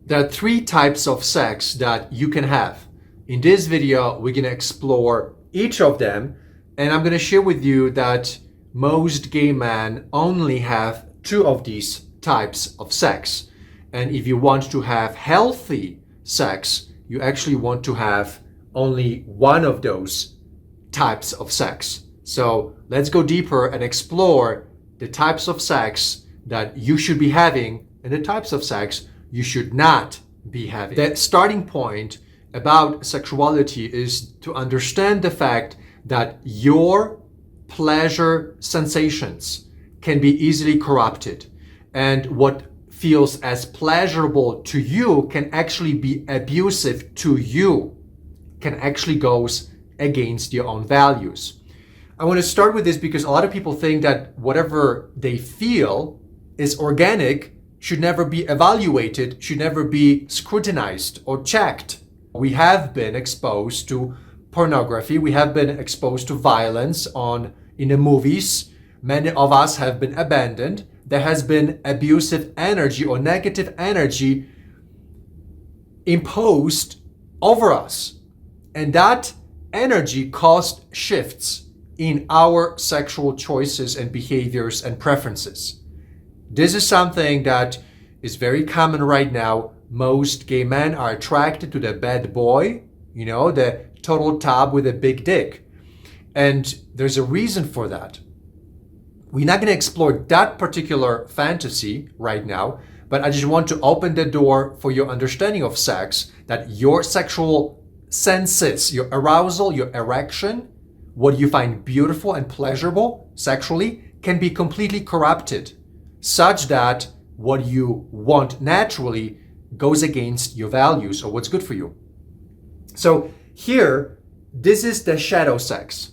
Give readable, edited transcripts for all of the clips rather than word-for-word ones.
There are three types of sex that you can have. In this video, we're gonna explore each of them, and I'm gonna share with you that most gay men only have two of these types of sex. And if you want to have healthy sex, you actually want to have only one of those types of sex. So let's go deeper and explore the types of sex that you should be having and the types of sex you should not be having. The starting point about sexuality is to understand the fact that your pleasure sensations can be easily corrupted, and what feels as pleasurable to you can actually be abusive to you, can actually goes against your own values. I want to start with this because a lot of people think that whatever they feel is organic, should never be evaluated, should never be scrutinized or checked. We have been exposed to pornography, we have been exposed to violence in the movies. Many of us have been abandoned. There has been abusive energy or negative energy imposed over us. And that energy caused shifts in our sexual choices and behaviors and preferences. This is something that is very common right now. Most gay men are attracted to the bad boy, the total top with a big dick. And there's a reason for that. We're not going to explore that particular fantasy right now, but I just want to open the door for your understanding of sex, that your sexual senses, your arousal, your erection, what you find beautiful and pleasurable sexually, can be completely corrupted, such that what you want naturally goes against your values or what's good for you. So here, this is the shadow sex.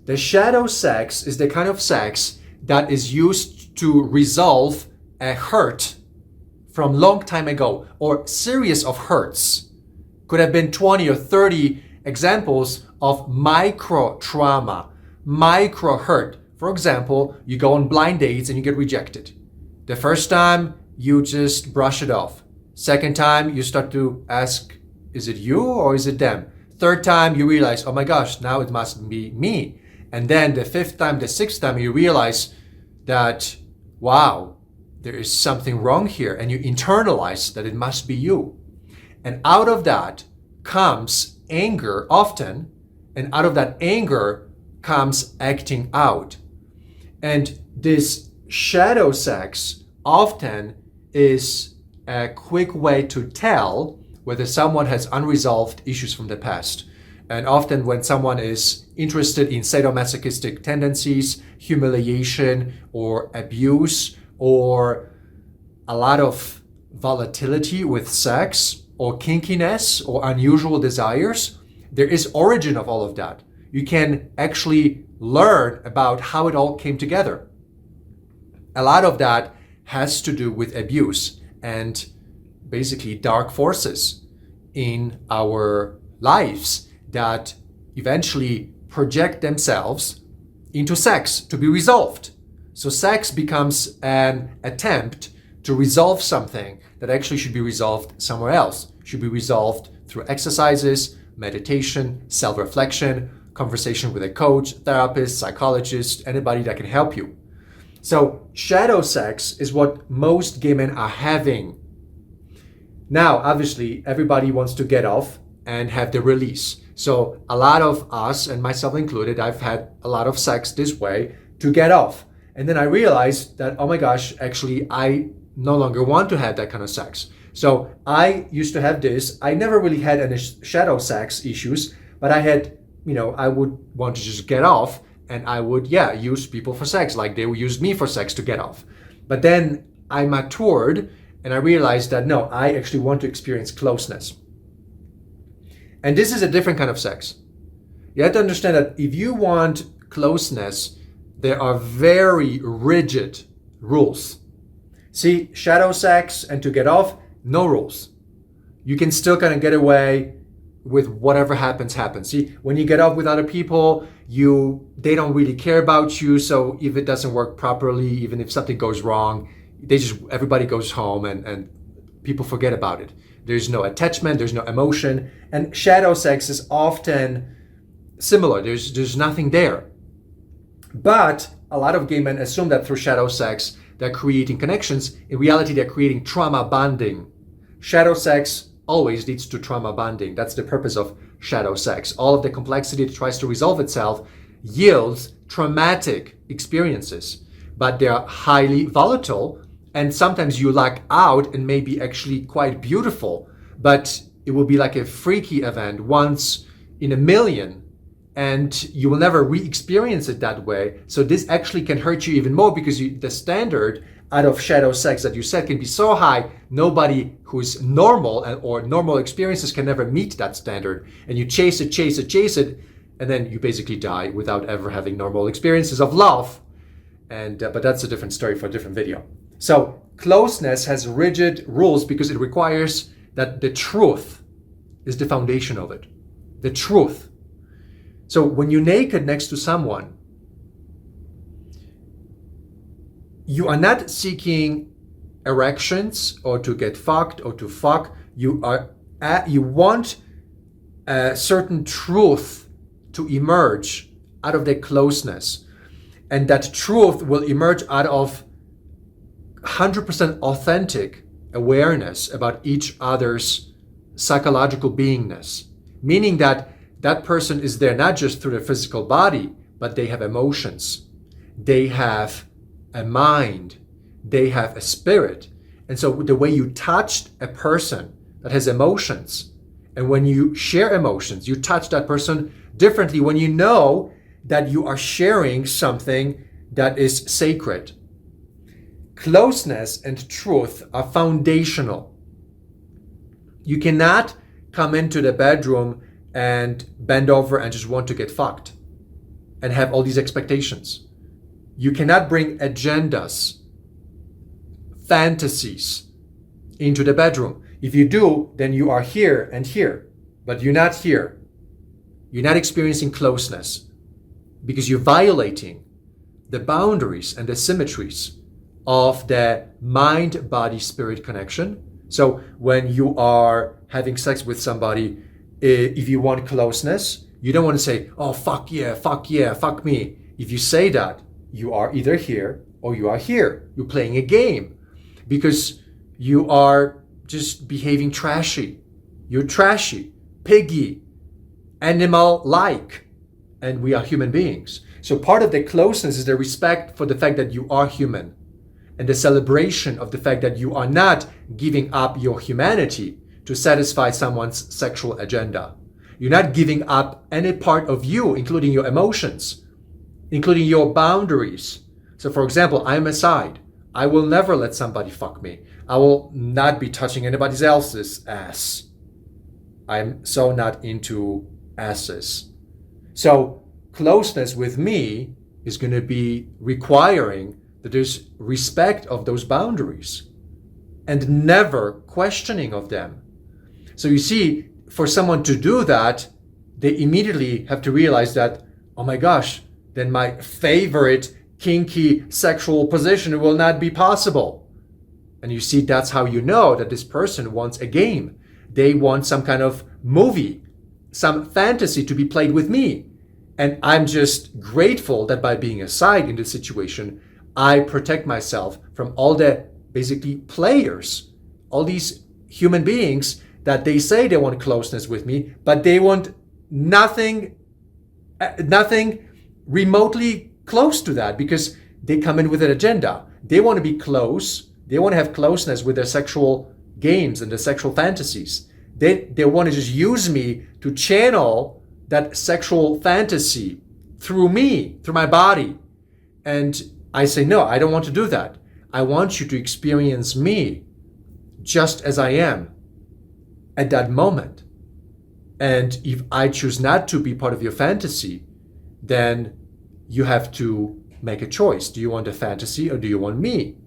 The shadow sex is the kind of sex that is used to resolve a hurt from long time ago, or series of hurts. Could have been 20 or 30 examples of micro trauma, micro hurt. For example, you go on blind dates and you get rejected. The first time, you just brush it off. Second time, you start to ask, is it you or is it them? Third time, you realize, oh my gosh, now it must be me. And then the fifth time, the sixth time, you realize that, wow, there is something wrong here. And you internalize that it must be you. And out of that comes anger often. And out of that anger comes acting out. And this shadow sex often is a quick way to tell whether someone has unresolved issues from the past. And often when someone is interested in sadomasochistic tendencies, humiliation or abuse, or a lot of volatility with sex or kinkiness or unusual desires, there is origin of all of that. You can actually learn about how it all came together. A lot of that has to do with abuse and basically dark forces in our lives that eventually project themselves into sex to be resolved. So sex becomes an attempt to resolve something that actually should be resolved somewhere else, should be resolved through exercises, meditation, self-reflection, conversation with a coach, therapist, psychologist, anybody that can help you. So shadow sex is what most gay men are having. Now, obviously, everybody wants to get off and have the release. So a lot of us, and myself included, I've had a lot of sex this way to get off. And then I realized that, oh my gosh, actually, I no longer want to have that kind of sex. So I used to have this. I never really had any shadow sex issues, but I had, I would want to just get off. And I would, use people for sex, like they would use me for sex to get off. But then I matured and I realized that no, I actually want to experience closeness. And this is a different kind of sex. You have to understand that if you want closeness, there are very rigid rules. See, shadow sex and to get off, no rules. You can still kind of get away with whatever happens. See, when you get off with other people, they don't really care about you. So if it doesn't work properly, even if something goes wrong, everybody goes home and people forget about it. There's no attachment, there's no emotion, and shadow sex is often similar. There's nothing there. But a lot of gay men assume that through shadow sex, they're creating connections. In reality, they're creating trauma bonding. Shadow sex always leads to trauma bonding. That's the purpose of shadow sex. All of the complexity that tries to resolve itself yields traumatic experiences, but they're highly volatile, and sometimes you luck out and may be actually quite beautiful, but it will be like a freaky event once in a million, and you will never re-experience it that way. So this actually can hurt you even more, because the standard out of shadow sex that you said can be so high, nobody who's normal or normal experiences can never meet that standard. And you chase it, and then you basically die without ever having normal experiences of love. And but that's a different story for a different video. So closeness has rigid rules because it requires that the truth is the foundation of it. The truth. So when you're naked next to someone, you are not seeking erections or to get fucked or to fuck. You want a certain truth to emerge out of the closeness. And that truth will emerge out of 100% authentic awareness about each other's psychological beingness. Meaning that that person is there not just through their physical body, but they have emotions. They have a mind. They have a spirit. And so the way you touched a person that has emotions, and when you share emotions, you touch that person differently when you know that you are sharing something that is sacred. Closeness and truth are foundational. You cannot come into the bedroom and bend over and just want to get fucked and have all these expectations. You cannot bring agendas, fantasies into the bedroom. If you do, then you are here and here, but you're not here. You're not experiencing closeness because you're violating the boundaries and the symmetries of the mind-body-spirit connection. So when you are having sex with somebody, if you want closeness, you don't want to say, oh, fuck yeah, fuck me. If you say that, you are either here or you are here. You're playing a game because you are just behaving trashy. You're trashy, piggy, animal-like, and we are human beings. So part of the closeness is the respect for the fact that you are human and the celebration of the fact that you are not giving up your humanity to satisfy someone's sexual agenda. You're not giving up any part of you, including your emotions, including your boundaries. So for example, I'm a side. I will never let somebody fuck me. I will not be touching anybody else's ass. I'm so not into asses. So closeness with me is going to be requiring that there's respect of those boundaries and never questioning of them. So you see, for someone to do that, they immediately have to realize that, oh my gosh, then my favorite kinky sexual position will not be possible. And you see, that's how you know that this person wants a game. They want some kind of movie, some fantasy to be played with me. And I'm just grateful that by being a side in this situation, I protect myself from all the basically players, all these human beings that they say they want closeness with me, but they want nothing remotely close to that because they come in with an agenda. They want to be close. They want to have closeness with their sexual games and their sexual fantasies. They want to just use me to channel that sexual fantasy through me, through my body. And I say, no, I don't want to do that. I want you to experience me just as I am at that moment. And if I choose not to be part of your fantasy, then you have to make a choice. Do you want a fantasy or do you want me?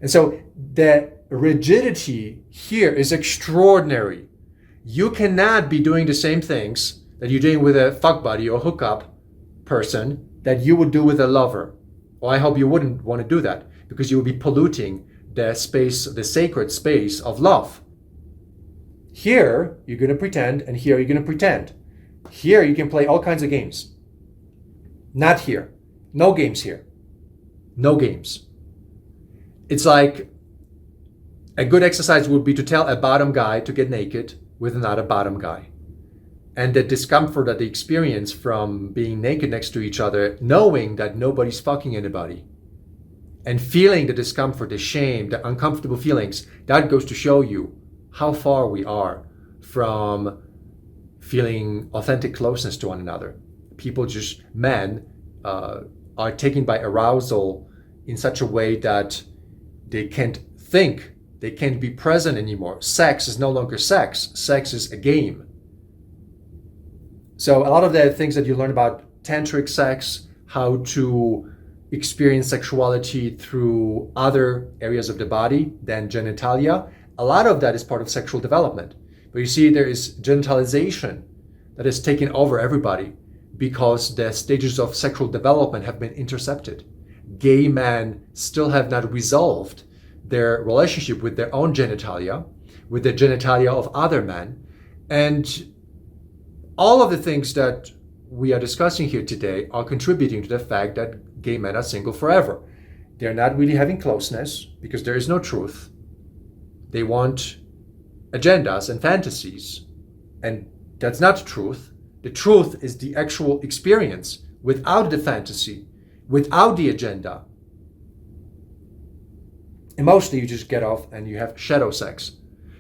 And so the rigidity here is extraordinary. You cannot be doing the same things that you're doing with a fuck buddy or hookup person that you would do with a lover. Well, I hope you wouldn't want to do that because you would be polluting the space, the sacred space of love. Here, you're going to pretend, and here you're going to pretend. Here, you can play all kinds of games. Not here. No games here. No games. It's like a good exercise would be to tell a bottom guy to get naked with another bottom guy. And the discomfort that they experience from being naked next to each other, knowing that nobody's fucking anybody, and feeling the discomfort, the shame, the uncomfortable feelings, that goes to show you how far we are from feeling authentic closeness to one another. People men are taken by arousal in such a way that they can't think, they can't be present anymore. Sex is no longer sex. Sex is a game. So a lot of the things that you learn about tantric sex, how to experience sexuality through other areas of the body than genitalia, a lot of that is part of sexual development. But you see, there is genitalization that has taken over everybody because the stages of sexual development have been intercepted. Gay men still have not resolved their relationship with their own genitalia, with the genitalia of other men. And all of the things that we are discussing here today are contributing to the fact that gay men are single forever. They're not really having closeness because there is no truth. They want agendas and fantasies, and that's not truth. The truth is the actual experience without the fantasy, without the agenda. And mostly you just get off and you have shadow sex.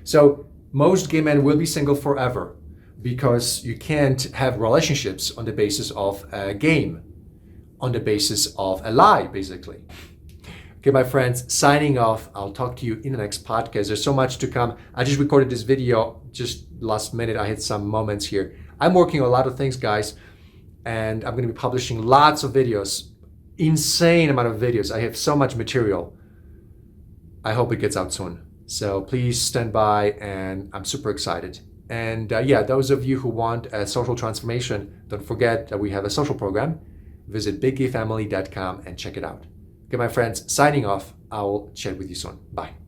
So most gay men will be single forever because you can't have relationships on the basis of a game, on the basis of a lie, basically. Okay, my friends, signing off. I'll talk to you in the next podcast. There's so much to come. I just recorded this video just last minute. I had some moments here. I'm working on a lot of things, guys, and I'm going to be publishing lots of videos, insane amount of videos. I have so much material. I hope it gets out soon. So please stand by, and I'm super excited. And those of you who want a social transformation, don't forget that we have a social program. Visit biggayfamily.com and check it out. Okay, my friends, signing off. I will chat with you soon. Bye.